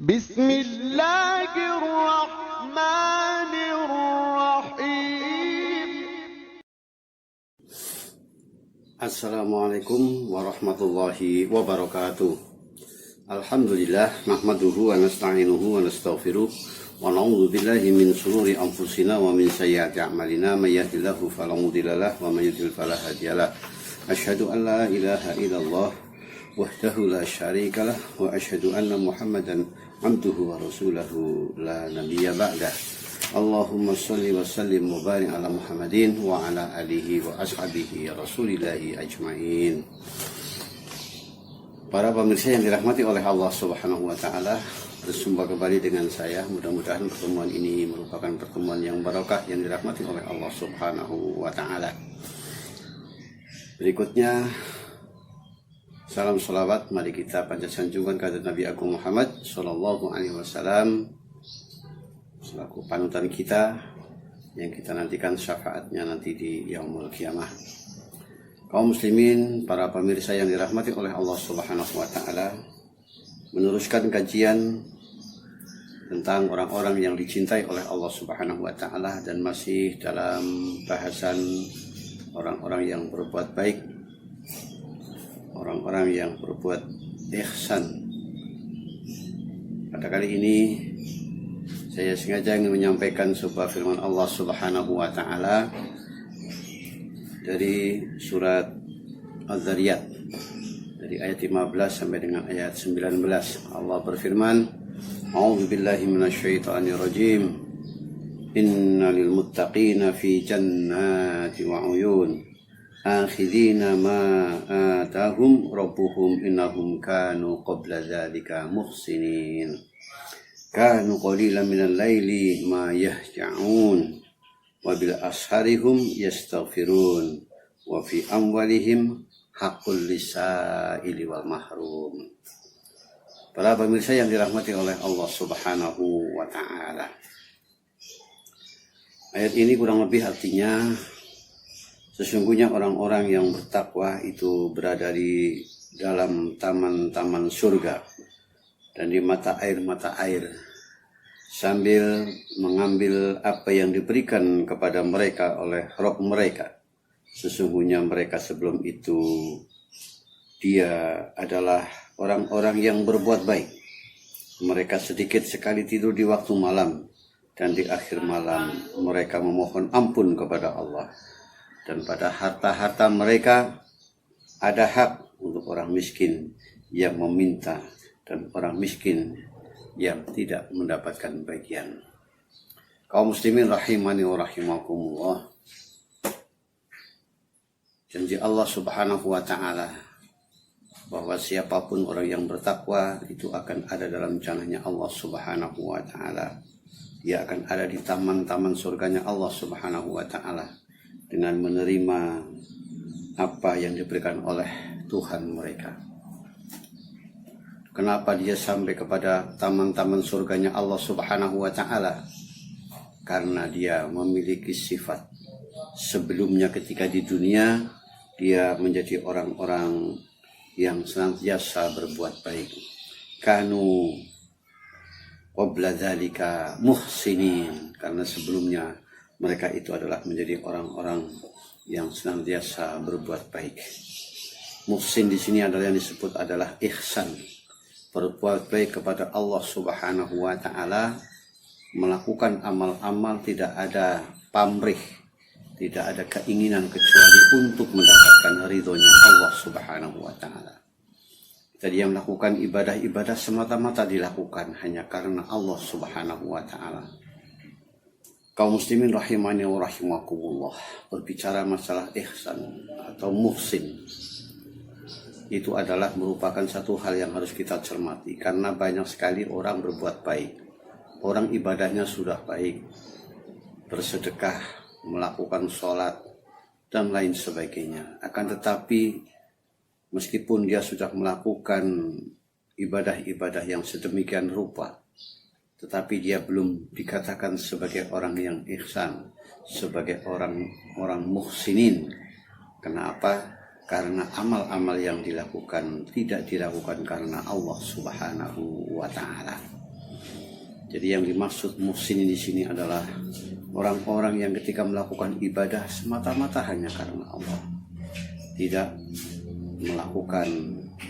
Bismillahirrahmanirrahim. Assalamualaikum warahmatullahi wabarakatuh. Alhamdulillah nahmaduhu wa nasta'inuhu wa nastaghfiruh wa na'udzu billahi min shururi anfusina wa min sayyiati a'malina may yahdihillahu fala mudhillalah wa may yudhlil fala hadiyalah. Asyhadu an la ilaha illallah wahdahu la syarikalah wa asyhadu anna Muhammadan abduhu wa rasuluhu la nabiyya ba'dah. Allahumma shalli wa sallim wa barik ala Muhammadin wa ala alihi wa ashabihi rasulillahi ajmain. Para pemirsa yang dirahmati oleh Allah Subhanahu wa taala, berjumpa kembali dengan saya. Mudah-mudahan pertemuan ini merupakan pertemuan yang barokah yang dirahmati oleh Allah Subhanahu wa taala. Berikutnya salam salawat, mari kita panjat sanjungan kepada Nabi Agung Muhammad sallallahu alaihi wasallam selaku panutan kita yang kita nantikan syafaatnya nanti di yaumul qiyamah. Kaum muslimin, para pemirsa yang dirahmati oleh Allah Subhanahu wa taala, meneruskan kajian tentang orang-orang yang dicintai oleh Allah Subhanahu wa taala dan masih dalam bahasan orang-orang yang berbuat baik, orang-orang yang berbuat ihsan. Pada kali ini saya sengaja ingin menyampaikan sebuah firman Allah Subhanahu wa taala dari surat Az-Zariyat dari ayat 15 sampai dengan ayat 19. Allah berfirman, A'udzu billahi minasyaitonir rajim. Innal muttaqina fi jannati wa 'uyun akhidina ma atahum rabbuhum innahum kanu qabla dzalika muhsinin kanu qalilan minal laili ma yahja'un wa bil asharihum yastaghfirun wa fi amwalihim haqqul lisaili wal mahrum. Para pemirsa yang dirahmati oleh Allah Subhanahu wa taala, ayat ini kurang lebih artinya, sesungguhnya orang-orang yang bertakwa itu berada di dalam taman-taman surga dan di mata air sambil mengambil apa yang diberikan kepada mereka oleh Rabb mereka. Sesungguhnya mereka sebelum itu dia adalah orang-orang yang berbuat baik. Mereka sedikit sekali tidur di waktu malam, dan di akhir malam mereka memohon ampun kepada Allah. Dan pada harta-harta mereka ada hak untuk orang miskin yang meminta dan orang miskin yang tidak mendapatkan bagian. Kaum muslimin rahimani wa rahimakumullah. Janji Allah Subhanahu wa taala bahwa siapapun orang yang bertakwa itu akan ada dalam jannahnya Allah Subhanahu wa taala. Dia akan ada di taman-taman surganya Allah Subhanahu wa taala dengan menerima apa yang diberikan oleh Tuhan mereka. Kenapa dia sampai kepada taman-taman surganya Allah Subhanahu wa taala? Karena dia memiliki sifat. Sebelumnya ketika di dunia dia menjadi orang-orang yang senantiasa berbuat baik. Kanu qabla dzalika muhsinin, karena sebelumnya mereka itu adalah menjadi orang-orang yang senantiasa berbuat baik. Muhsin di sini adalah yang disebut adalah ihsan, berbuat baik kepada Allah Subhanahu wa taala, melakukan amal-amal tidak ada pamrih, tidak ada keinginan kecuali untuk mendapatkan ridhonya Allah Subhanahu wa taala. Jadi yang melakukan ibadah-ibadah semata-mata dilakukan hanya karena Allah Subhanahu wa taala. Kaum muslimin rahimani wa rahimakumullah, berbicara masalah ihsan atau muhsin, itu adalah merupakan satu hal yang harus kita cermati, karena banyak sekali orang berbuat baik, orang ibadahnya sudah baik, bersedekah, melakukan sholat dan lain sebagainya. Akan tetapi meskipun dia sudah melakukan ibadah-ibadah yang sedemikian rupa, tetapi dia belum dikatakan sebagai orang yang ihsan, sebagai orang muhsinin. Kenapa? Karena amal-amal yang dilakukan tidak dilakukan karena Allah Subhanahu wa ta'ala. Jadi yang dimaksud muhsinin di sini adalah orang-orang yang ketika melakukan ibadah semata-mata hanya karena Allah, tidak melakukan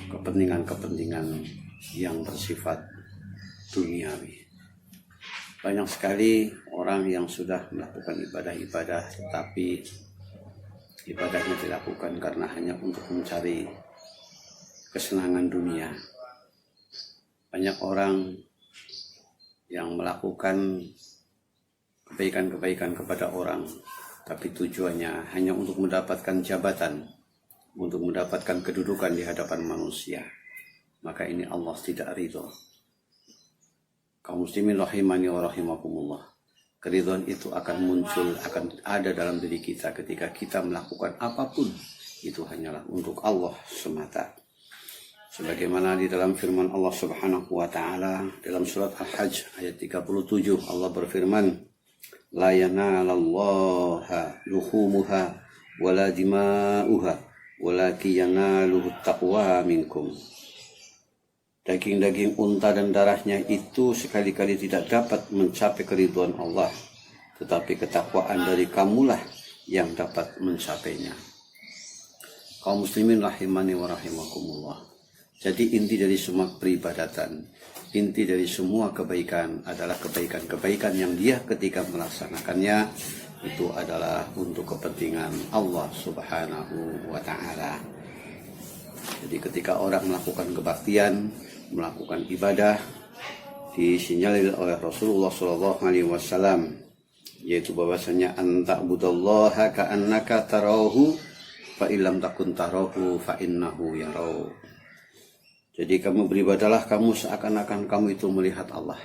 kepentingan-kepentingan yang bersifat duniawi. Banyak sekali orang yang sudah melakukan ibadah-ibadah, tetapi ibadahnya dilakukan karena hanya untuk mencari kesenangan dunia. Banyak orang yang melakukan kebaikan-kebaikan kepada orang, tapi tujuannya hanya untuk mendapatkan jabatan, untuk mendapatkan kedudukan di hadapan manusia. Maka ini Allah tidak ridho. Kaum muslimin rahimani wa rahimakumullah. Keridhaan itu akan muncul, akan ada dalam diri kita ketika kita melakukan apapun, itu hanyalah untuk Allah semata. Sebagaimana di dalam firman Allah Subhanahu wa taala dalam surat Al-Hajj ayat 37, Allah berfirman, "La yanalallaha luhumuha wala dima'uha walakin yanaluhu taqwa minkum." Daging-daging unta dan darahnya itu sekali-kali tidak dapat mencapai keridhaan Allah, tetapi ketakwaan dari kamulah yang dapat mencapainya. Kaum muslimin rahimani wa rahimakumullah. Jadi inti dari semua peribadatan, inti dari semua kebaikan adalah kebaikan-kebaikan yang dia ketika melaksanakannya itu adalah untuk kepentingan Allah Subhanahu wa ta'ala. Jadi ketika orang melakukan kebaktian, melakukan ibadah, disinyalir oleh Rasulullah SAW, yaitu bahwasanya anta'budallaha ka'annaka tarahu fa illam takun tarahu fa innahu yarau. Jadi kamu beribadahlah kamu seakan-akan kamu itu melihat Allah.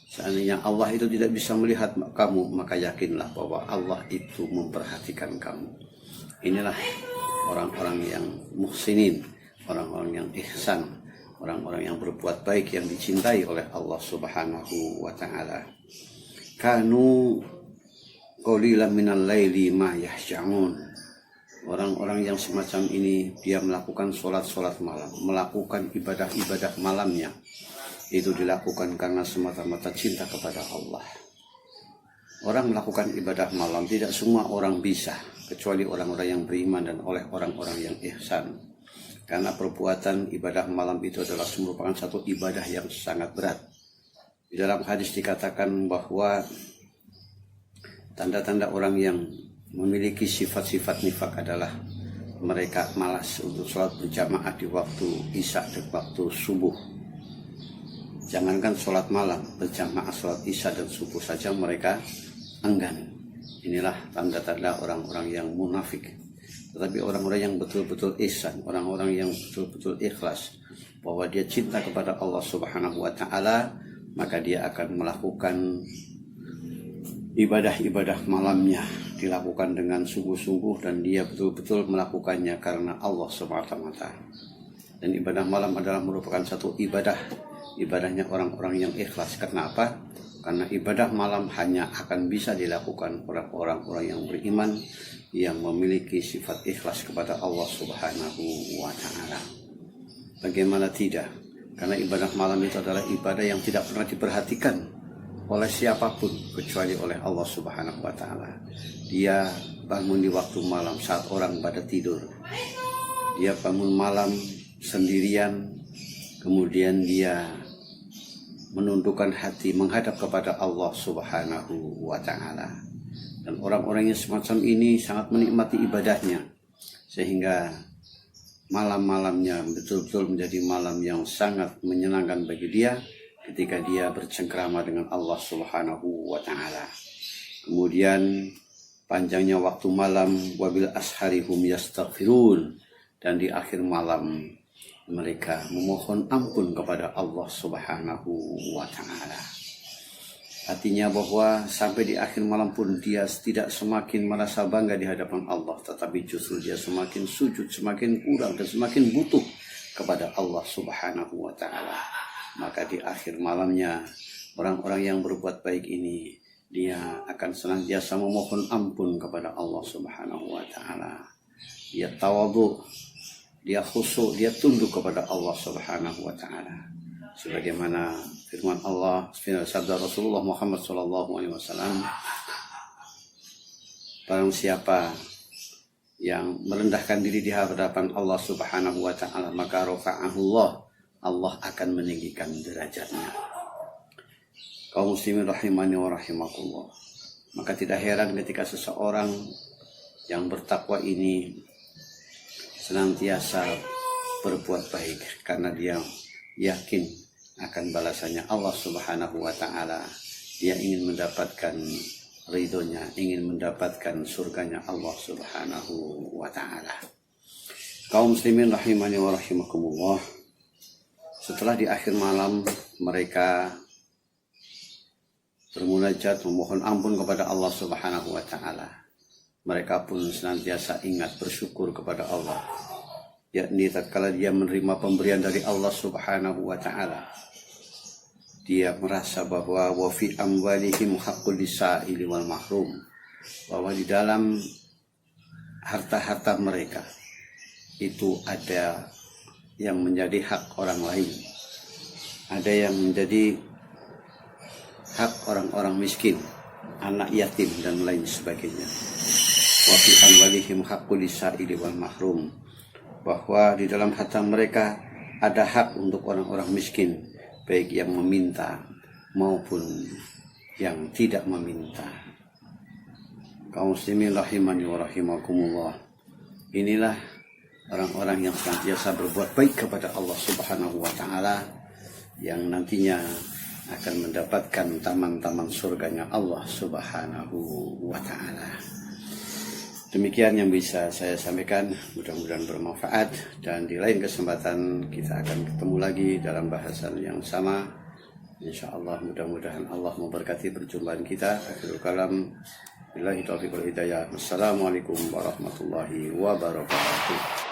Seandainya Allah itu tidak bisa melihat kamu, maka yakinlah bahwa Allah itu memperhatikan kamu. Inilah orang-orang yang muhsinin, orang-orang yang ihsan, orang-orang yang berbuat baik yang dicintai oleh Allah Subhanahu wa ta'ala. Kanu qalilan minal laili ma yahsyaun. Orang-orang yang semacam ini dia melakukan sholat-sholat malam, melakukan ibadah-ibadah malamnya, itu dilakukan karena semata-mata cinta kepada Allah. Orang melakukan ibadah malam tidak semua orang bisa, kecuali orang-orang yang beriman dan oleh orang-orang yang ihsan. Karena perbuatan ibadah malam itu adalah merupakan satu ibadah yang sangat berat. Di dalam hadis dikatakan bahwa tanda-tanda orang yang memiliki sifat-sifat nifak adalah mereka malas untuk sholat berjamaah di waktu isya dan waktu subuh. Jangankan sholat malam, berjamaah sholat isya dan subuh saja mereka enggan. Inilah tanda-tanda orang-orang yang munafik. Tetapi orang-orang yang betul-betul ihsan, orang-orang yang betul-betul ikhlas, bahwa dia cinta kepada Allah Subhanahu wa ta'ala, maka dia akan melakukan ibadah-ibadah malamnya, dilakukan dengan sungguh-sungguh, dan dia betul-betul melakukannya karena Allah semata-mata. Dan ibadah malam adalah merupakan satu ibadahnya orang-orang yang ikhlas. Kenapa? Karena ibadah malam hanya akan bisa dilakukan oleh orang-orang yang beriman, yang memiliki sifat ikhlas kepada Allah Subhanahu wa ta'ala. Bagaimana tidak? Karena ibadah malam itu adalah ibadah yang tidak pernah diperhatikan oleh siapapun kecuali oleh Allah Subhanahu wa ta'ala. Dia bangun di waktu malam saat orang pada tidur. Dia bangun malam sendirian, kemudian dia menundukkan hati menghadap kepada Allah Subhanahu wa ta'ala. Dan orang-orang yang semacam ini sangat menikmati ibadahnya, sehingga malam-malamnya betul-betul menjadi malam yang sangat menyenangkan bagi dia ketika dia bercengkrama dengan Allah Subhanahu wa ta'ala. Kemudian panjangnya waktu malam, wabil asharihum yastaghfirun, dan di akhir malam mereka memohon ampun kepada Allah Subhanahu wa ta'ala. Artinya bahwa sampai di akhir malam pun dia tidak semakin merasa bangga di hadapan Allah, tetapi justru dia semakin sujud, semakin kurang dan semakin butuh kepada Allah Subhanahu wa ta'ala. Maka di akhir malamnya orang-orang yang berbuat baik ini, dia akan senantiasa memohon ampun kepada Allah Subhanahu wa ta'ala. Dia tawadhu, dia khusyuk, dia tunduk kepada Allah Subhanahu wa ta'ala. sebagaimana firman Allah, sabda Rasulullah Muhammad SAW, barang siapa yang merendahkan diri di hadapan Allah Subhanahu wa Ta'ala, maka rafa'ahullah, Allah akan meninggikan derajatnya. Kaum muslimin rahimani wa rahimakumullah, maka tidak heran ketika seseorang yang bertakwa ini senantiasa berbuat baik karena dia yakin akan balasannya Allah Subhanahu wa Ta'ala. Dia ingin mendapatkan ridhonya, ingin mendapatkan surganya Allah Subhanahu wa Ta'ala. Kaum muslimin rahimani wa rahimakumullah, setelah di akhir malam mereka bermunajat memohon ampun kepada Allah Subhanahu wa Ta'ala, mereka pun senantiasa ingat bersyukur kepada Allah, yakni tatkala dia menerima pemberian dari Allah Subhanahu wa Ta'ala, dia merasa bahwa wa fi amwalihim haqqul lisaili wal mahrum, bahwa di dalam harta-harta mereka itu ada yang menjadi hak orang lain, ada yang menjadi hak orang-orang miskin, anak yatim dan lain sebagainya. Wa fi amwalihim haqqul lisaili wal mahrum, bahwa di dalam harta mereka ada hak untuk orang-orang miskin, baik yang meminta maupun yang tidak meminta. Kaum muslimin rahimani wa rahimakumullah, inilah orang-orang yang senantiasa berbuat baik kepada Allah Subhanahu wa Ta'ala, yang nantinya akan mendapatkan taman-taman surganya Allah Subhanahu wa Ta'ala. Demikian yang bisa saya sampaikan, mudah-mudahan bermanfaat, dan di lain kesempatan kita akan ketemu lagi dalam bahasan yang sama. InsyaAllah mudah-mudahan Allah memberkati perjumpaan kita. Akhirul kalam, billahi taufiq wal hidayah. Wassalamualaikum warahmatullahi wabarakatuh.